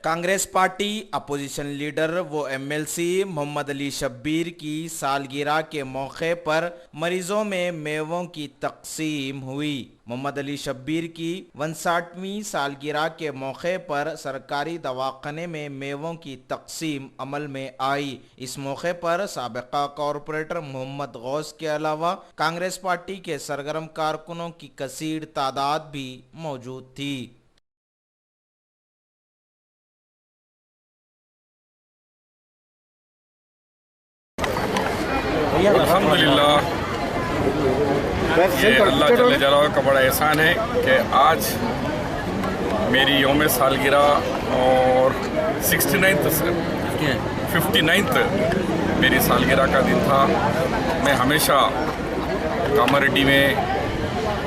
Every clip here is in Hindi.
कांग्रेस पार्टी अपोजिशन लीडर व एमएलसी मोहम्मद अली शब्बीर की सालगिरह के मौके पर मरीजों में मेवों की तकसीम हुई। मोहम्मद अली शब्बीर की 59वीं सालगिरह के मौके पर सरकारी दवाखाने में मेवों की तकसीम अमल में आई। इस मौके पर साबिका कॉरपोरेटर मोहम्मद गौस के अलावा कांग्रेस पार्टी के सरगर्म कारकुनों की कसीर तादाद भी मौजूद थी। अल्हम्दुलिल्लाह, ये अल्लाह जल्ले जलालहू का बड़ा एहसान है कि आज मेरी यौम सालगिरह और 59th मेरी सालगिरह का दिन था। मैं हमेशा कामारेड्डी में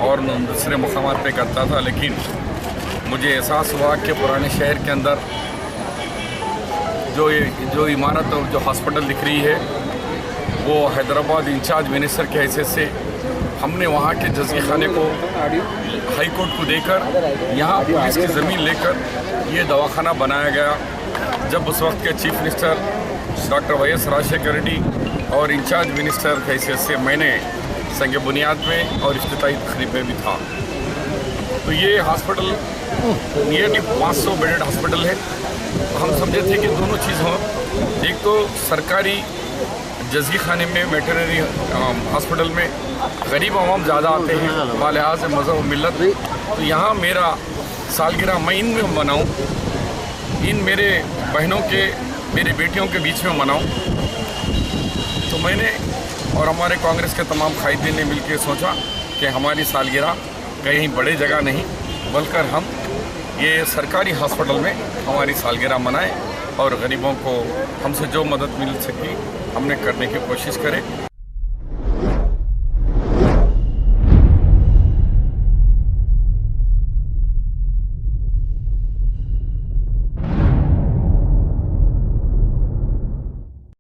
और दूसरे मुकामात पे करता था, लेकिन मुझे एहसास हुआ कि पुराने शहर के अंदर जो इमारत और जो हॉस्पिटल दिख रही है वो हैदराबाद इंचार्ज मिनिस्टर के हैसियत से हमने वहाँ के जज़ी खाने को हाई कोर्ट को देकर यहाँ पुलिस की ज़मीन लेकर ये दवाखाना बनाया गया। जब उस वक्त के chief minister doctor YS. Rajasekhara Reddy और इंचार्ज मिनिस्टर की हैसियत से मैंने संग बुनियाद में और इफ्तिताई तकरीब में भी था। तो ये हॉस्पिटल नियरली 500 बेडेड हॉस्पिटल है। तो हम समझे थे कि दोनों चीज़ हों, एक तो सरकारी जज़ी खाने में वेटरनरी हॉस्पिटल में गरीब आवाम ज़्यादा आते हैं बालिहाज मज़हब मिलत, तो यहाँ मेरा सालगिरह मैं इनमें मनाऊँ, इन मेरे बहनों के मेरी बेटियों के बीच में मनाऊँ। तो मैंने और हमारे कांग्रेस के तमाम कायदीन ने मिलकर सोचा कि हमारी सालगिरह कहीं बड़े जगह नहीं बल्कि हम ये सरकारी हॉस्पिटल में हमारी सालगिरह मनाएं और गरीबों को हमसे जो मदद मिल सकी हमने करने की कोशिश करें।